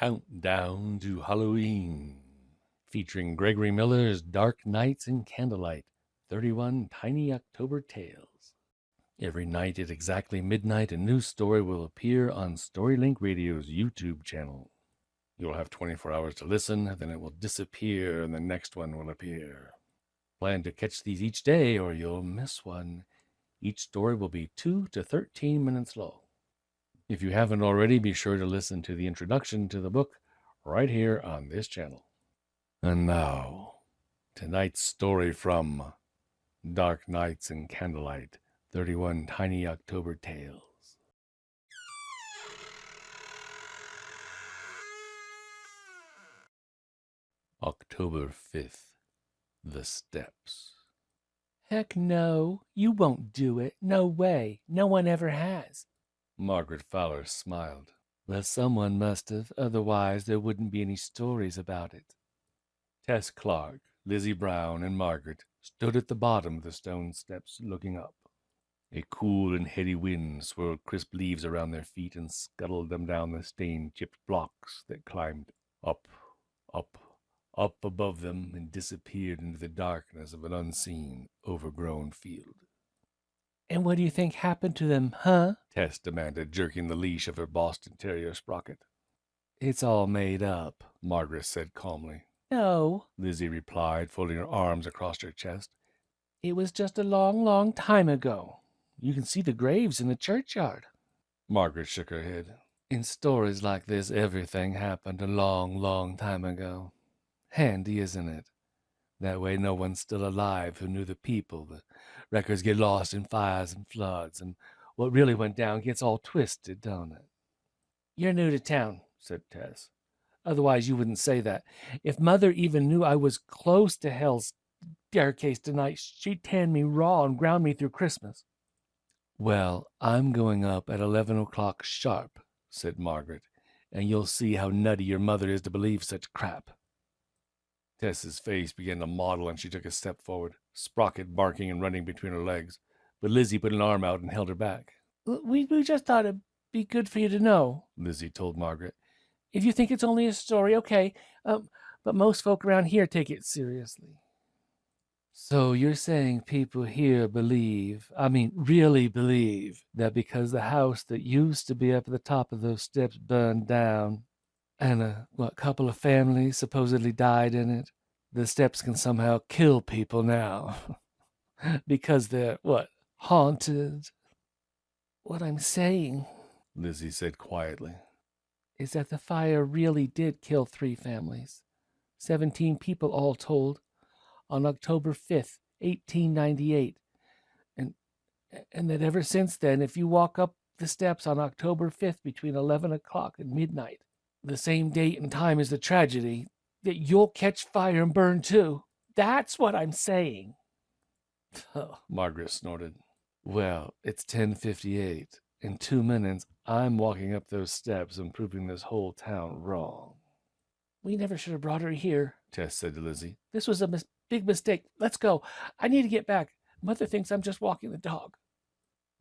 Countdown to Halloween, featuring Gregory Miller's Dark Nights and Candlelight, 31 Tiny October Tales. Every night at exactly midnight, a new story will appear on Storylink Radio's YouTube channel. You'll have 24 hours to listen, then it will disappear and the next one will appear. Plan to catch these each day or you'll miss one. Each story will be 2 to 13 minutes long. If you haven't already, be sure to listen to the introduction to the book right here on this channel. And now, tonight's story from Dark Nights and Candlelight, 31 Tiny October Tales. October 5th, The Steps. Heck no, you won't do it. No way. No one ever has. Margaret Fowler smiled. Well, someone must have, otherwise there wouldn't be any stories about it. Tess Clark, Lizzie Brown, and Margaret stood at the bottom of the stone steps looking up. A cool and heady wind swirled crisp leaves around their feet and scuttled them down the stain-chipped blocks that climbed up, up, up above them and disappeared into the darkness of an unseen, overgrown field. And what do you think happened to them, huh? Tess demanded, jerking the leash of her Boston Terrier Sprocket. It's all made up, Margaret said calmly. No, Lizzie replied, folding her arms across her chest. It was just a long, long time ago. You can see the graves in the churchyard. Margaret shook her head. In stories like this, everything happened a long, long time ago. Handy, isn't it? That way no one's still alive who knew the people. The records get lost in fires and floods, and what really went down gets all twisted, don't it? You're new to town, said Tess. Otherwise you wouldn't say that. If Mother even knew I was close to hell's staircase tonight, she'd tan me raw and ground me through Christmas. Well, I'm going up at 11 o'clock sharp, said Margaret, and you'll see how nutty your mother is to believe such crap. Tess's face began to model, and she took a step forward, Sprocket barking and running between her legs. But Lizzie put an arm out and held her back. We just thought it'd be good for you to know, Lizzie told Margaret. If you think it's only a story, okay, but most folk around here take it seriously. So you're saying people here really believe, that because the house that used to be up at the top of those steps burned down, and a couple of families supposedly died in it, the steps can somehow kill people now. Because they're, haunted? What I'm saying, Lizzie said quietly, is that the fire really did kill 3 families. 17 people all told, on October 5th, 1898. And that ever since then, if you walk up the steps on October 5th between 11 o'clock and midnight, the same date and time as the tragedy, that you'll catch fire and burn too. That's what I'm saying. Oh, Margaret snorted. Well, it's 10:58. In 2 minutes, I'm walking up those steps and proving this whole town wrong. We never should have brought her here, Tess said to Lizzie. This was a big mistake. Let's go. I need to get back. Mother thinks I'm just walking the dog.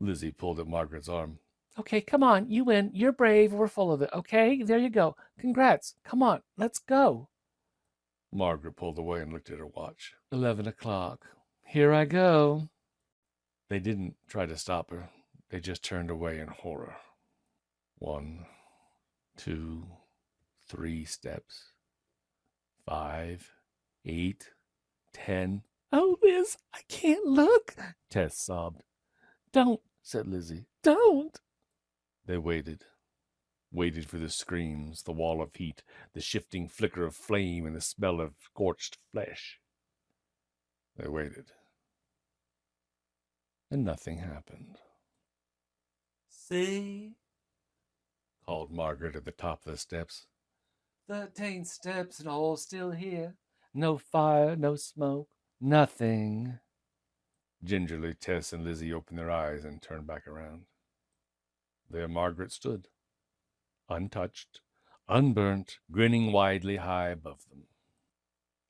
Lizzie pulled at Margaret's arm. Okay, come on. You win. You're brave. We're full of it. Okay, there you go. Congrats. Come on. Let's go. Margaret pulled away and looked at her watch. 11 o'clock. Here I go. They didn't try to stop her. They just turned away in horror. 1, 2, 3 steps. 5, 8, 10. Oh, Liz, I can't look, Tess sobbed. Don't, said Lizzie. Don't. They waited for the screams, the wall of heat, the shifting flicker of flame, and the smell of scorched flesh. They waited. And nothing happened. See? Called Margaret at the top of the steps. 13 steps and all still here. No fire, no smoke, nothing. Gingerly, Tess and Lizzie opened their eyes and turned back around. There Margaret stood, untouched, unburnt, grinning widely high above them.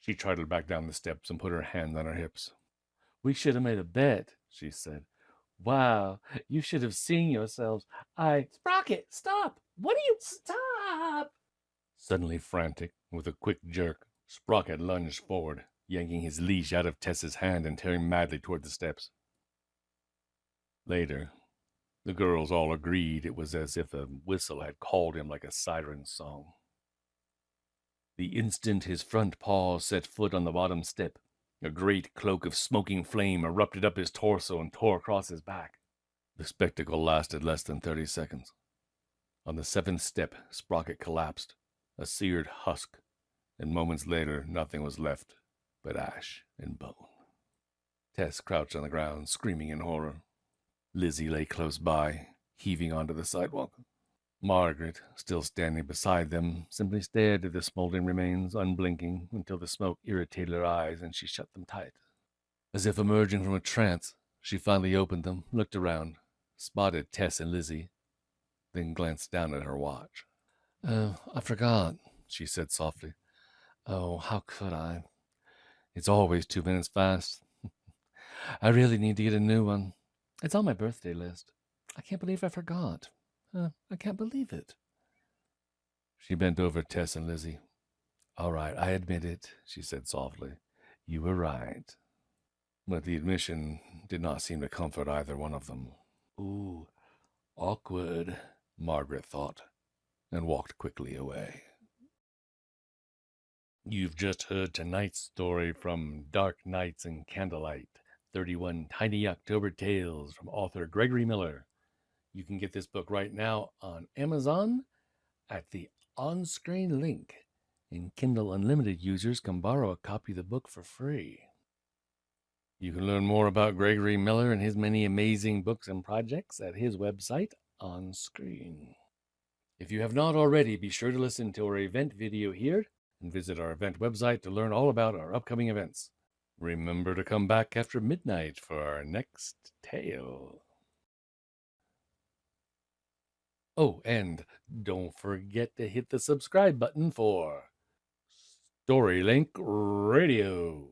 She trotted back down the steps and put her hand on her hips. We should have made a bet, she said. Wow, you should have seen yourselves. Sprocket, stop! What are you... Stop! Suddenly frantic, with a quick jerk, Sprocket lunged forward, yanking his leash out of Tess's hand and tearing madly toward the steps. Later, the girls all agreed it was as if a whistle had called him like a siren song. The instant his front paws set foot on the bottom step, a great cloak of smoking flame erupted up his torso and tore across his back. The spectacle lasted less than 30 seconds. On the 7th step, Sprocket collapsed, a seared husk, and moments later nothing was left but ash and bone. Tess crouched on the ground, screaming in horror. Lizzie lay close by, heaving onto the sidewalk. Margaret, still standing beside them, simply stared at the smoldering remains, unblinking, until the smoke irritated her eyes and she shut them tight. As if emerging from a trance, she finally opened them, looked around, spotted Tess and Lizzie, then glanced down at her watch. I forgot, she said softly. Oh, how could I? It's always 2 minutes fast. I really need to get a new one. It's on my birthday list. I can't believe I forgot. I can't believe it. She bent over Tess and Lizzie. All right, I admit it, she said softly. You were right. But the admission did not seem to comfort either one of them. Ooh, awkward, Margaret thought, and walked quickly away. You've just heard tonight's story from Dark Nights and Candlelight, 31 Tiny October Tales from author Gregory Miller. You can get this book right now on Amazon at the on-screen link, and Kindle Unlimited users can borrow a copy of the book for free. You can learn more about Gregory Miller and his many amazing books and projects at his website, On Screen. If you have not already, be sure to listen to our event video here and visit our event website to learn all about our upcoming events. Remember to come back after midnight for our next tale. Oh, and don't forget to hit the subscribe button for Storylink Radio.